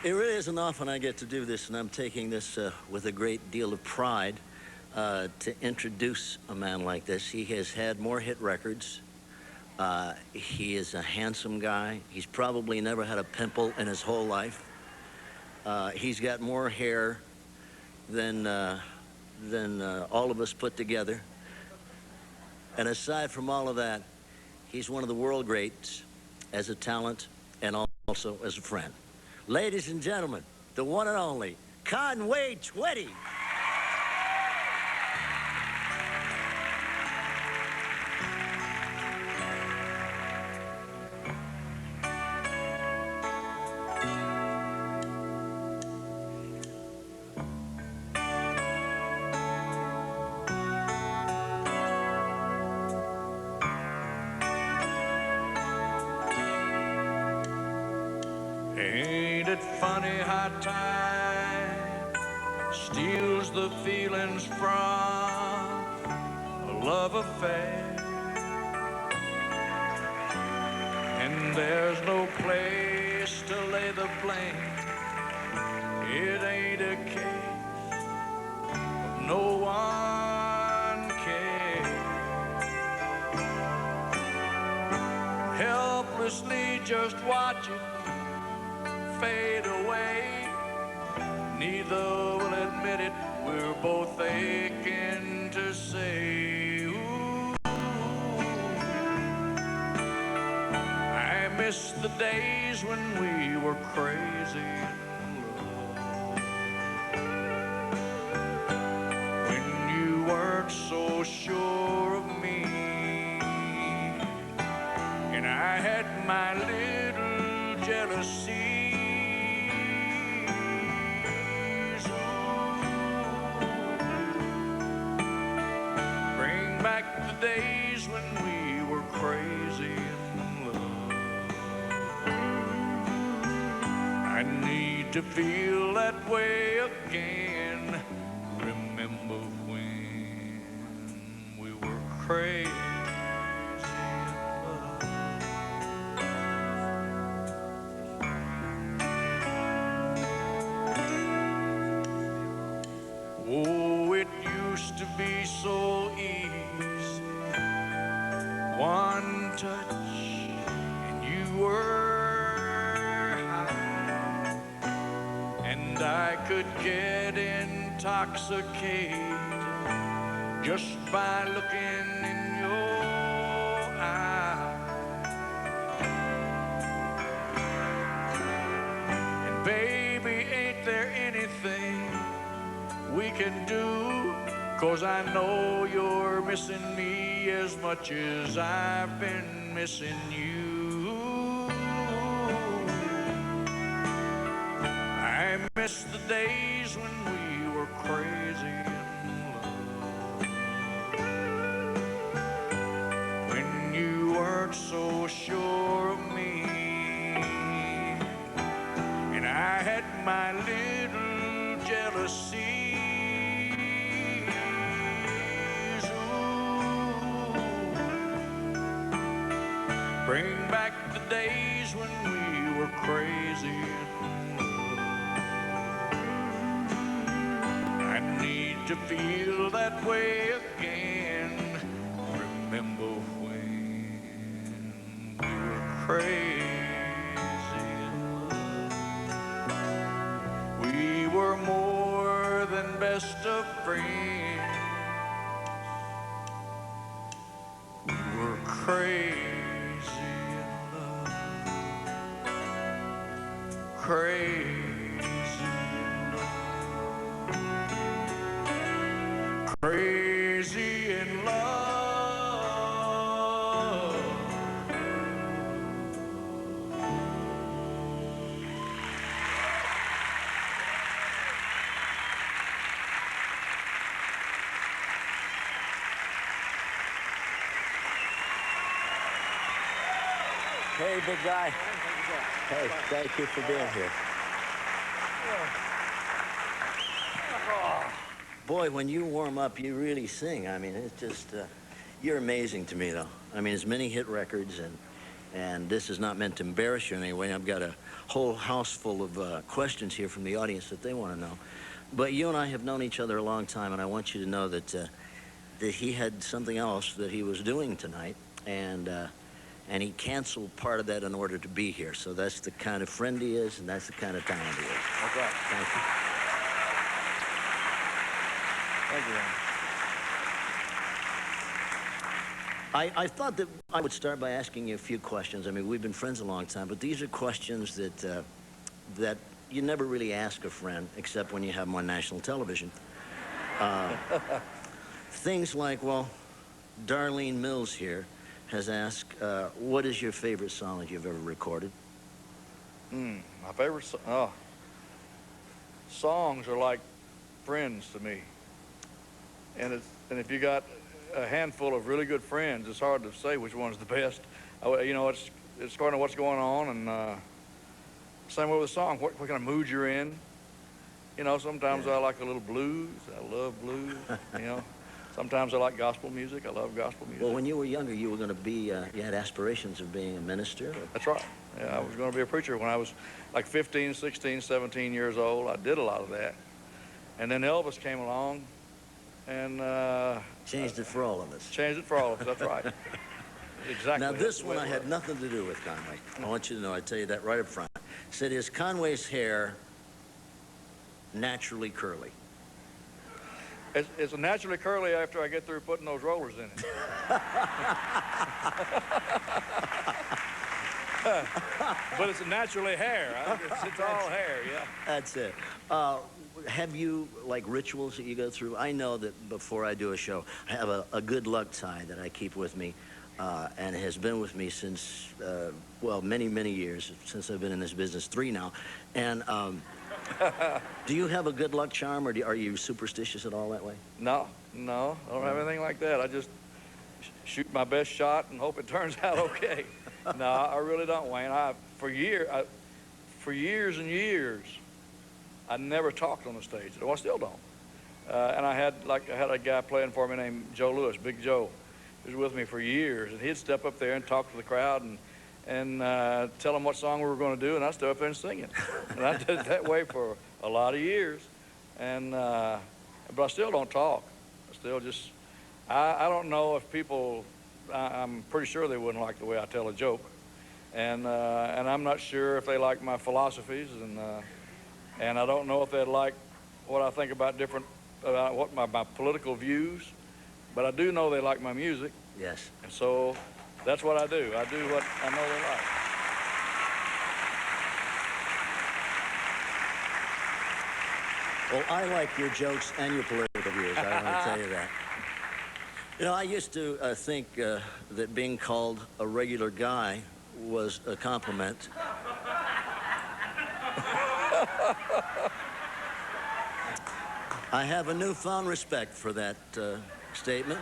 It really isn't often I get to do this, and I'm taking this with a great deal of pride to introduce a man like this. He has had more hit records. He is a handsome guy. He's probably never had a pimple in his whole life. He's got more hair than all of us put together. And aside from all of that, he's one of the world greats as a talent and also as a friend. Ladies and gentlemen, the one and only Conway Twitty. Ain't it funny how time steals the feelings from a love affair? And there's no place to lay the blame. It ain't a case of no one cares. Helplessly just watch it fade away. Neither will admit it. We're both aching to say, ooh, I miss the days when we were crazy in love, when you weren't so sure of me, and I had my little jealousy. Back the days when we were crazy in love. I need to feel that way again. Remember when we were crazy in love. Oh, it used to be so easy. One touch and you were high, and I could get intoxicated just by looking in your eyes. And baby, ain't there anything we can do? 'Cause I know you're missing me as much as I've been missing you. I miss the days when we were crazy in love, when you weren't so sure of me, and I had my little jealousy. Bring back the days when we were crazy in love. I need to feel that way again. Remember when we were crazy in love. We were more than best of friends. We were crazy. Crazy love, crazy in love. Hey, big guy. Hey, thank you for being here. Boy, when you warm up, you really sing. I mean, it's just, you're amazing to me, though. I mean, as many hit records, and And this is not meant to embarrass you in any way. I've got a whole house full of questions here from the audience that they want to know. But you and I have known each other a long time, and I want you to know that that he had something else that he was doing tonight, and he canceled part of that in order to be here. So that's the kind of friend he is, and that's the kind of talent he is. That's right. Thank you. Thank you, Ron. I thought that I would start by asking you a few questions. I mean, we've been friends a long time, but these are questions that that you never really ask a friend, except when you have them on national television. Things like, well, Darlene Mills here has asked, what is your favorite song that you've ever recorded? My favorite songs are like friends to me. And if you got a handful of really good friends, it's hard to say which one's the best. You know, it's according to what's going on, and same way with a song, what kind of mood you're in. You know, sometimes I like a little blues. I love blues, you know. Sometimes I like gospel music. I love gospel music. Well, when you were younger, you were going to be, you had aspirations of being a minister? That's right. Yeah, I was going to be a preacher when I was like 15, 16, 17 years old. I did a lot of that. And then Elvis came along and Changed it for all of us. changed it for all of us. That's right. Exactly. Now, That's this the one way I it had was. nothing to do with Conway. I want you to know, I tell you that right up front. Said, is Conway's hair naturally curly? It's naturally curly after I get through putting those rollers in it. But it's naturally hair. It's all hair, yeah. That's it. Have you, like, rituals that you go through? I know that before I do a show, I have a good luck tie that I keep with me, and it has been with me since, well, many, many years, since I've been in this business, 3 now. And do you have a good luck charm, or are you superstitious at all that way? No, I don't have anything like that. I just shoot my best shot and hope it turns out okay. No, I really don't, Wayne. For years and years, I never talked on the stage. Well, I still don't. And I had a guy playing for me named Joe Lewis, Big Joe. He was with me for years, and he'd step up there and talk to the crowd and tell them what song we were going to do, and I'd step up there and sing it. And I did it that way for a lot of years. And but I still don't talk. I still just, I don't know if people, I'm pretty sure they wouldn't like the way I tell a joke. And I'm not sure if they like my philosophies, and I don't know if they'd like what I think about what my political views, but I do know they like my music. Yes. And so that's what I do. I do what I know they like. Well, I like your jokes and your political views. I want to tell you that. You know, I used to think that being called a regular guy was a compliment. I have a newfound respect for that statement.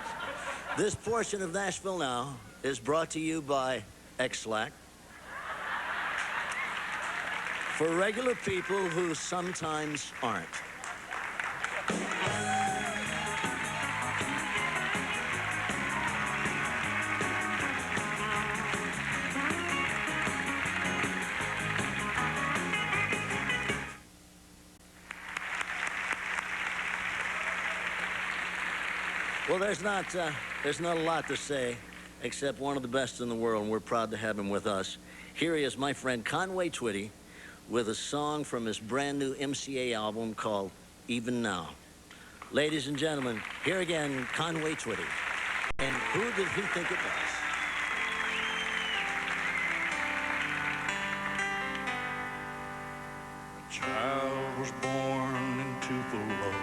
This portion of Nashville Now is brought to you by X-Lac. For regular people who sometimes aren't. Well, there's not a lot to say, except one of the best in the world, and we're proud to have him with us. Here he is, my friend Conway Twitty, with a song from his brand new MCA album called Even Now. Ladies and gentlemen, here again, Conway Twitty. And who did he think it was? A child was born in Tupelo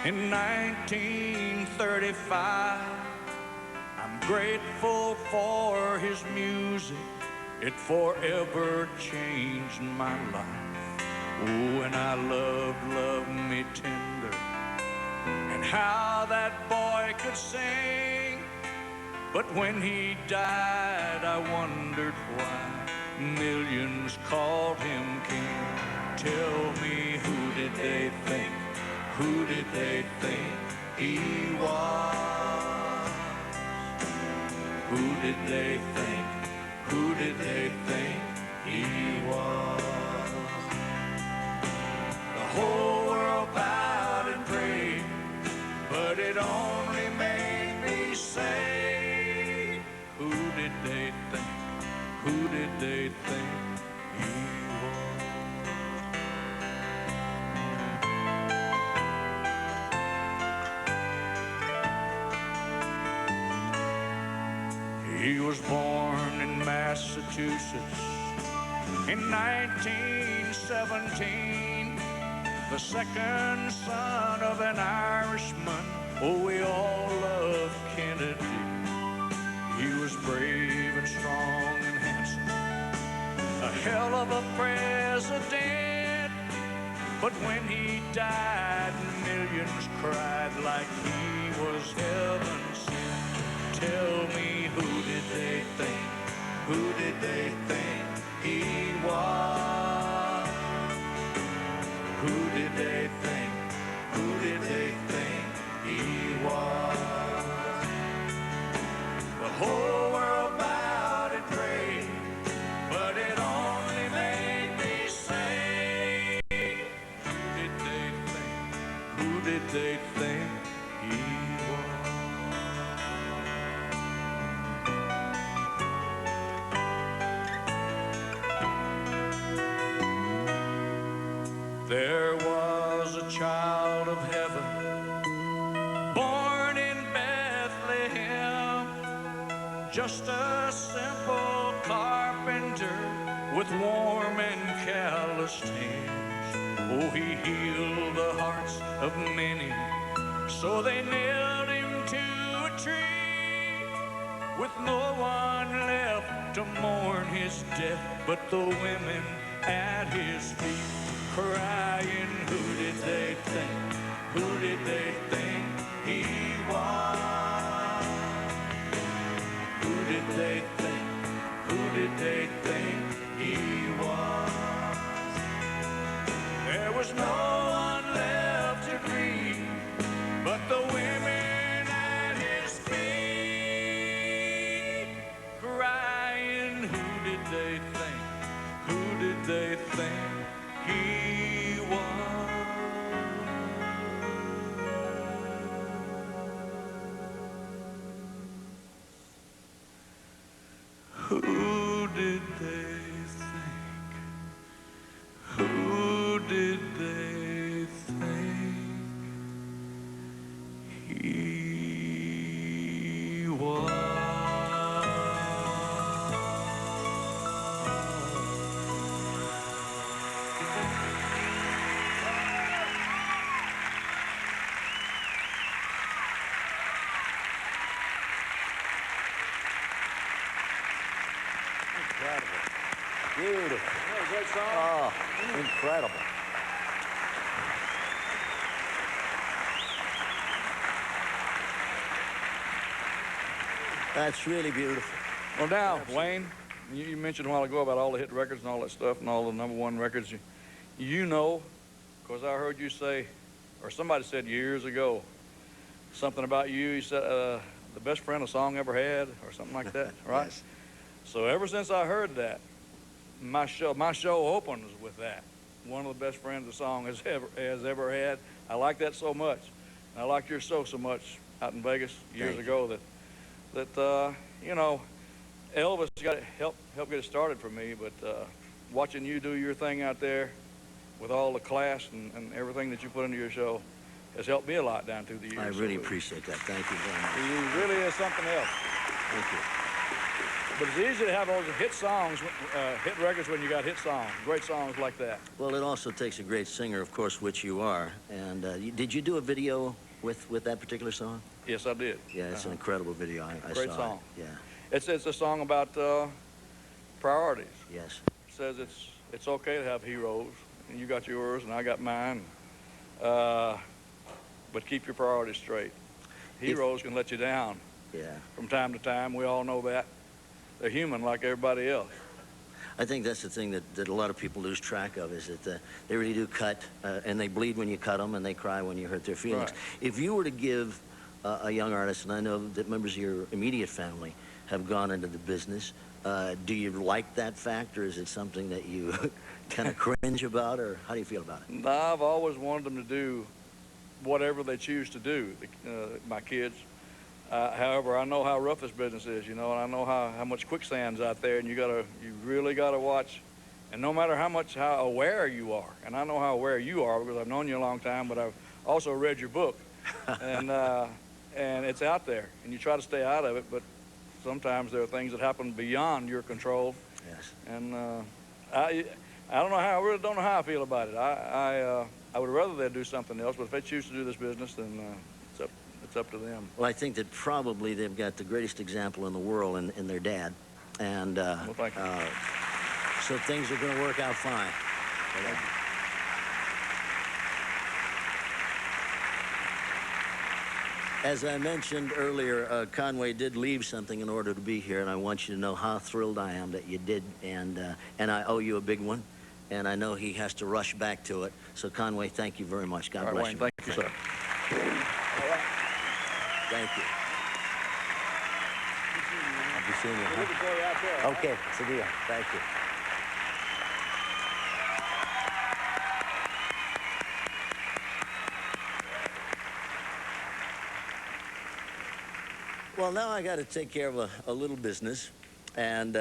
in 1935. I'm grateful for his music. It forever changed my life. Oh, and I loved Love Me Tender, and how that boy could sing. But when he died, I wondered why millions called him king. Tell me, who did they think? Who did they think he was? Who did they think? Who did they think he was? The whole world bowed and prayed, but it only made me say, who did they think? Who did they think he was? He was born in Massachusetts in 1917, the second son of an Irishman. Oh, we all love Kennedy. He was brave and strong and handsome, a hell of a president. But when he died, millions cried like he was heaven sent. Tell me, who did they think? Who did they think he was? Who did they think? Who did they think he was? The whole world bowed and prayed, but it only made me say, who did they think? Who did they think he was? There was a child of heaven, born in Bethlehem, just a simple carpenter with warm and calloused hands. Oh, he healed the hearts of many, so they nailed him to a tree, with no one left to mourn his death but the women at his feet, crying, who did they think? Who did they think he was? Who did they think? Who did they think he was? There was no one left to grieve but the women at his feet, crying, who did they think? Who did they think he was? Who did they think? Who did they think he was? Incredible. Beautiful. That was a great song. Oh, incredible. That's really beautiful. Well, now, Wayne, you mentioned a while ago about all the hit records and all that stuff and all the #1 records. You know, because I heard you say, or somebody said years ago, something about you. You said the best friend a song ever had, or something like that, right? Yes. So ever since I heard that, my show opens with that. One of the best friends a song has ever had. I like that so much. And I liked your show so much out in Vegas years ago that you know, Elvis got help get it started for me. But watching you do your thing out there with all the class and everything that you put into your show has helped me a lot down through the years. I really appreciate that. Thank you very much. It really is something else. Thank you. But it's easy to have those hit songs, hit records when you got hit songs, great songs like that. Well, it also takes a great singer, of course, which you are. And did you do a video with that particular song? Yes, I did. Yeah, it's an incredible video. I Great saw song. it. Yeah. It's a song about priorities. Yes. It says it's okay to have heroes, and you got yours, and I got mine. But keep your priorities straight. Heroes can let you down. Yeah. From time to time. We all know that. They're human like everybody else. I think that's the thing that a lot of people lose track of, is that they really do cut, and they bleed when you cut them, and they cry when you hurt their feelings. Right. If you were to give a young artist, and I know that members of your immediate family have gone into the business. Do you like that fact, or is it something that you kind of cringe about, or how do you feel about it? No, I've always wanted them to do whatever they choose to do, my kids. However, I know how rough this business is, and I know how much quicksand's out there, and you really gotta watch. And no matter how aware you are, and I know how aware you are because I've known you a long time, but I've also read your book, and it's out there, and you try to stay out of it, but sometimes there are things that happen beyond your control. Yes. And I really don't know how I feel about it. I would rather they do something else, but if they choose to do this business, then it's up to them. Well, I think that probably they've got the greatest example in the world in their dad, and Well, thank you. so things are going to work out fine. As I mentioned earlier, Conway did leave something in order to be here, and I want you to know how thrilled I am that you did, and I owe you a big one, and I know he has to rush back to it. So, Conway, thank you very much. God All right, bless Wayne, you. thank you, sir. Thank you. I'll be seeing you. We're looking for you out there. all right? Okay, it's a deal. Thank you. Well, now I got to take care of a little business, and